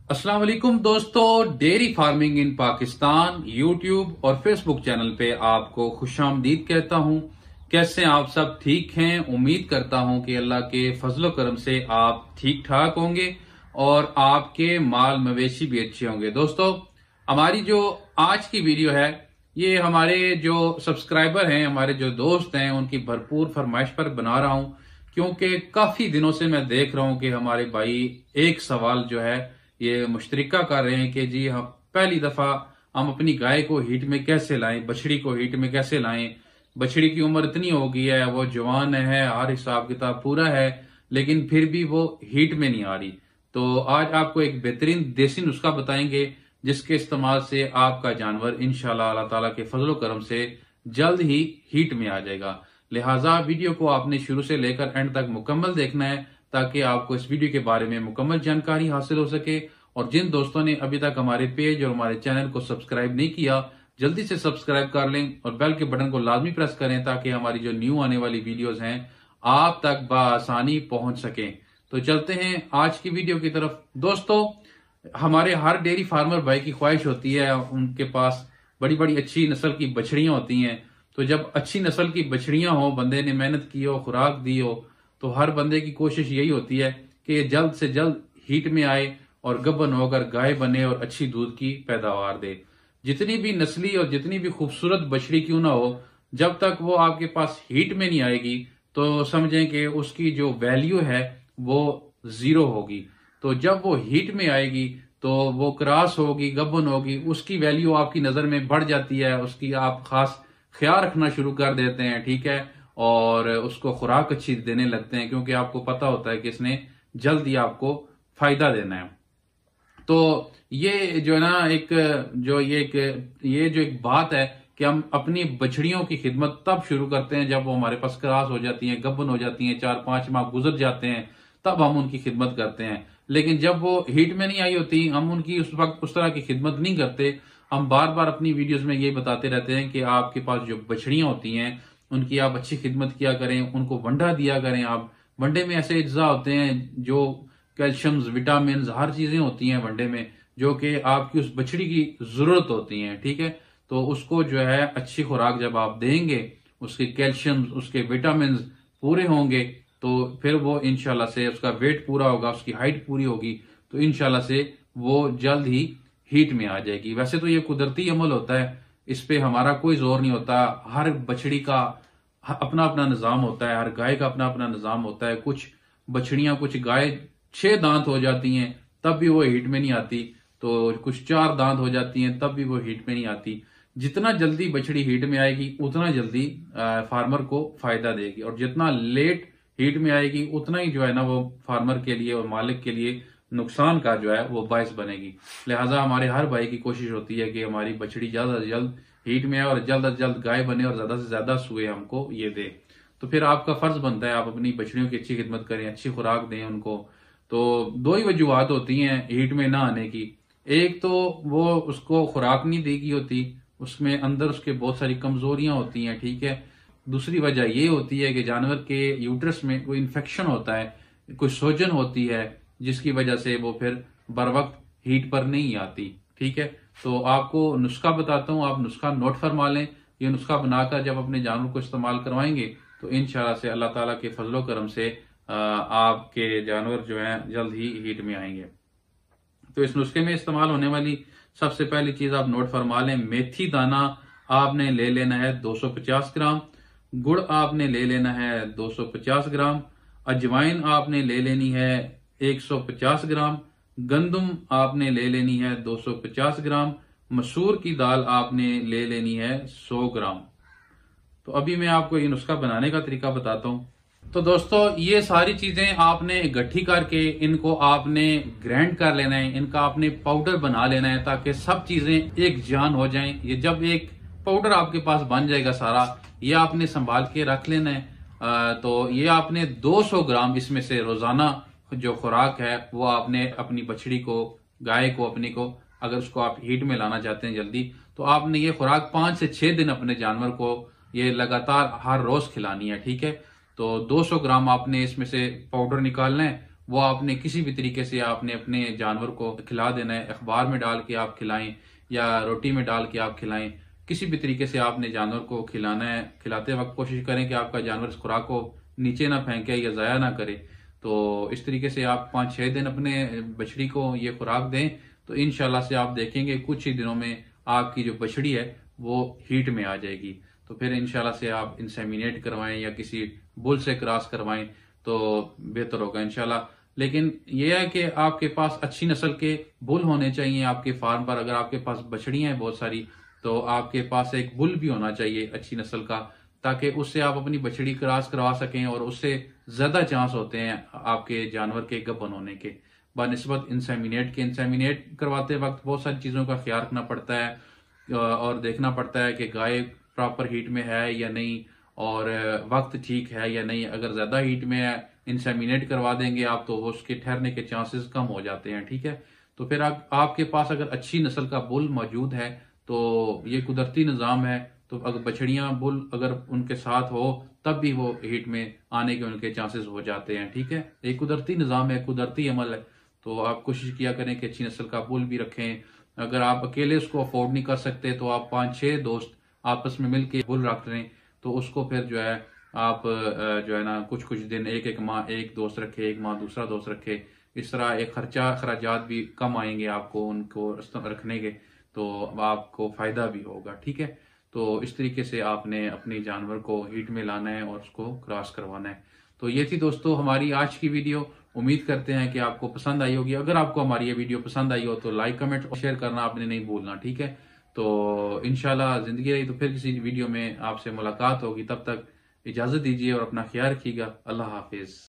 अस्सलाम वालेकुम दोस्तों, dairy farming in Pakistan YouTube और फेसबुक चैनल पे आपको खुशामदीद कहता हूं। कैसे आप सब ठीक हैं? उम्मीद करता हूं कि अल्लाह के फजलो करम से आप ठीक ठाक होंगे और आपके माल मवेशी भी अच्छे होंगे। दोस्तों, हमारी जो आज की वीडियो है ये हमारे जो सब्सक्राइबर हैं, हमारे जो दोस्त हैं, उनकी भरपूर फरमाइश पर बना रहा हूं, क्योंकि काफी दिनों से मैं देख रहा हूं कि हमारे भाई एक सवाल जो है ये मुश्तरिका कर रहे हैं कि जी हम पहली दफा हम अपनी गाय को हीट में कैसे लाएं, बछड़ी को हीट में कैसे लाएं। बछड़ी की उम्र इतनी हो गई है, वो जवान है, हर हिसाब किताब पूरा है, लेकिन फिर भी वो हीट में नहीं आ रही। तो आज आपको एक बेहतरीन देसी नुस्खा बताएंगे जिसके इस्तेमाल से आपका जानवर इंशाल्लाह अल्लाह ताला के फजलो करम से जल्द ही हीट में आ जाएगा। लिहाजा वीडियो को आपने शुरू से लेकर एंड तक मुकम्मल देखना है ताकि आपको इस वीडियो के बारे में मुकम्मल जानकारी हासिल हो सके। और जिन दोस्तों ने अभी तक हमारे पेज और हमारे चैनल को सब्सक्राइब नहीं किया, जल्दी से सब्सक्राइब कर लें और बेल के बटन को लाजमी प्रेस करें ताकि हमारी जो न्यू आने वाली वीडियोस हैं आप तक बआसानी पहुंच सकें। तो चलते हैं आज की वीडियो की तरफ। दोस्तों, हमारे हर डेयरी फार्मर भाई की ख्वाहिश होती है, उनके पास बड़ी बड़ी अच्छी नस्ल की बछड़ियां होती हैं। तो जब अच्छी नस्ल की बछड़ियां हो, बंदे ने मेहनत की हो, खुराक दी हो, तो हर बंदे की कोशिश यही होती है कि ये जल्द से जल्द हीट में आए और गब्बन होकर गाय बने और अच्छी दूध की पैदावार दे। जितनी भी नस्ली और जितनी भी खूबसूरत बछड़ी क्यों ना हो, जब तक वो आपके पास हीट में नहीं आएगी तो समझें कि उसकी जो वैल्यू है वो जीरो होगी। तो जब वो हीट में आएगी तो वो क्रॉस होगी, गब्बन होगी, उसकी वैल्यू आपकी नजर में बढ़ जाती है, उसकी आप खास ख्याल रखना शुरू कर देते हैं, ठीक है, और उसको खुराक अच्छी देने लगते हैं क्योंकि आपको पता होता है कि इसने जल्दी आपको फायदा देना है। तो ये जो है ना ये जो एक बात है कि हम अपनी बछड़ियों की खिदमत तब शुरू करते हैं जब वो हमारे पास क्रॉस हो जाती हैं, गब्बन हो जाती हैं, 4-5 माह गुजर जाते हैं, तब हम उनकी खिदमत करते हैं। लेकिन जब वो हीट में नहीं आई होती, हम उनकी उस वक्त उस तरह की खिदमत नहीं करते। हम बार बार अपनी वीडियोस में ये बताते रहते हैं कि आपके पास जो बछड़ियां होती हैं उनकी आप अच्छी खिदमत किया करें, उनको वंडा दिया करें। आप वंडे में ऐसे अज्जा होते हैं जो कैल्शियम, विटामिन, हर चीजें होती हैं वनडे में जो कि आपकी उस बछड़ी की जरूरत होती है, ठीक है। तो उसको जो है अच्छी खुराक जब आप देंगे, उसके कैल्शियम, उसके विटामिन पूरे होंगे, तो फिर वो इंशाल्लाह से उसका वेट पूरा होगा, उसकी हाइट पूरी होगी, तो इंशाल्लाह से वो जल्द ही हीट में आ जाएगी। वैसे तो ये कुदरती अमल होता है, इस पे हमारा कोई जोर नहीं होता। हर बछड़ी का अपना अपना निजाम होता है, हर गाय का अपना अपना निजाम होता है। कुछ बछड़ियां, कुछ गाय 6 दांत हो जाती हैं तब भी वो हीट में नहीं आती, तो कुछ 4 दांत हो जाती हैं तब भी वो हीट में नहीं आती। जितना जल्दी बछड़ी हीट में आएगी उतना जल्दी फार्मर को फायदा देगी, और जितना लेट हीट में आएगी उतना ही जो है ना वो फार्मर के लिए और मालिक के लिए नुकसान का जो है वो बायस बनेगी। लिहाजा हमारे हर भाई की कोशिश होती है कि हमारी बछड़ी ज्यादा से जल्द हीट में आए और जल्द से जल्द गाय बने और ज्यादा से ज्यादा सुए हमको ये दे। तो फिर आपका फर्ज बनता है आप अपनी बछड़ियों की अच्छी खिदमत करें, अच्छी खुराक दें उनको। तो 2 ही वजूहत होती हैं हीट में ना आने की। एक तो वो उसको खुराक नहीं देगी होती, उसमें अंदर उसके बहुत सारी कमजोरियां होती हैं, ठीक है। दूसरी वजह ये होती है कि जानवर के यूट्रस में कोई इन्फेक्शन होता है, कोई सोजन होती है, जिसकी वजह से वो फिर बर वक्त हीट पर नहीं आती, ठीक है। तो आपको नुस्खा बताता हूं, आप नुस्खा नोट फरमा लें। ये नुस्खा बनाकर जब अपने जानवर को इस्तेमाल करवाएंगे तो इंशाल्लाह से अल्लाह ताला के फजलो करम से आपके जानवर जो हैं जल्द ही हीट में आएंगे। तो इस नुस्खे में इस्तेमाल होने वाली सबसे पहली चीज आप नोट फरमा लें। मेथी दाना आपने ले लेना है 250 ग्राम, गुड़ आपने ले लेना है 250 ग्राम, अजवाइन आपने ले लेनी है 150 ग्राम, गंदम आपने ले लेनी है 250 ग्राम, मसूर की दाल आपने ले लेनी है 100 ग्राम। तो अभी मैं आपको ये नुस्खा बनाने का तरीका बताता हूँ। तो दोस्तों, ये सारी चीजें आपने इकट्ठी करके इनको आपने ग्राइंड कर लेना है, इनका आपने पाउडर बना लेना है ताकि सब चीजें एक जान हो जाएं। ये जब एक पाउडर आपके पास बन जाएगा सारा, ये आपने संभाल के रख लेना है। तो ये आपने 200 ग्राम इसमें से रोजाना जो खुराक है वो आपने अपनी बछड़ी को, गाय को, अपनी को, अगर उसको आप हीट में लाना चाहते हैं जल्दी, तो आपने ये खुराक 5 से 6 दिन अपने जानवर को ये लगातार हर रोज खिलानी है, ठीक है। तो 200 ग्राम आपने इसमें से पाउडर निकालना है, वो आपने किसी भी तरीके से आपने अपने जानवर को खिला देना है। अखबार में डाल के आप खिलाएं या रोटी में डाल के आप खिलाएं, किसी भी तरीके से आपने जानवर को खिलाना है। खिलाते वक्त कोशिश करें कि आपका जानवर इस खुराक को नीचे ना फेंके या ज़ाया ना करे। तो इस तरीके से आप 5-6 दिन अपने बछड़ी को ये खुराक दें, तो इंशाल्लाह से आप देखेंगे कुछ ही दिनों में आपकी जो बछड़ी है वो हीट में आ जाएगी। तो फिर इंशाल्लाह से आप इंसेमिनेट करवाएं या किसी बुल से क्रॉस करवाएं तो बेहतर होगा इंशाल्लाह। लेकिन यह है कि आपके पास अच्छी नस्ल के बुल होने चाहिए आपके फार्म पर। अगर आपके पास बछड़ियां हैं बहुत सारी, तो आपके पास एक बुल भी होना चाहिए अच्छी नस्ल का, ताकि उससे आप अपनी बछड़ी क्रॉस करवा सकें और उससे ज्यादा चांस होते हैं आपके जानवर के गब्बन होने के बनिस्बत इंसेमिनेट के। इंसेमिनेट करवाते वक्त बहुत सारी चीजों का ख्याल रखना पड़ता है और देखना पड़ता है कि गाय प्रॉपर हीट में है या नहीं, और वक्त ठीक है या नहीं। अगर ज्यादा हीट में है, इंसेमिनेट करवा देंगे आप, तो उसके ठहरने के चांसेस कम हो जाते हैं। ठीक है, तो फिर आपके पास अगर अच्छी नस्ल का बुल मौजूद है तो ये कुदरती निज़ाम है। तो अगर बछड़ियां बुल अगर उनके साथ हो तब भी वो हीट में आने के उनके चांसेस हो जाते हैं। ठीक है, एक कुदरती निज़ाम है, कुदरती अमल है। तो आप कोशिश किया करें कि अच्छी नस्ल का बुल भी रखें। अगर आप अकेले उसको अफोर्ड नहीं कर सकते तो आप 5-6 दोस्त आपस में मिलके बुल रख लें। तो उसको फिर जो है आप जो है ना कुछ कुछ दिन एक एक माह एक दोस्त रखे, एक माह दूसरा दोस्त रखे। इस तरह एक खर्चात भी कम आएंगे आपको उनको रखने के, तो आपको फायदा भी होगा। ठीक है, तो इस तरीके से आपने अपने जानवर को हीट में लाना है और उसको क्रॉस करवाना है। तो ये थी दोस्तों हमारी आज की वीडियो। उम्मीद करते हैं कि आपको पसंद आई होगी। अगर आपको हमारी ये वीडियो पसंद आई हो तो लाइक, कमेंट और शेयर करना आपने नहीं भूलना। ठीक है, तो इंशाल्लाह जिंदगी रही तो फिर किसी वीडियो में आपसे मुलाकात होगी। तब तक इजाजत दीजिए और अपना ख्याल रखिएगा। अल्लाह हाफिज।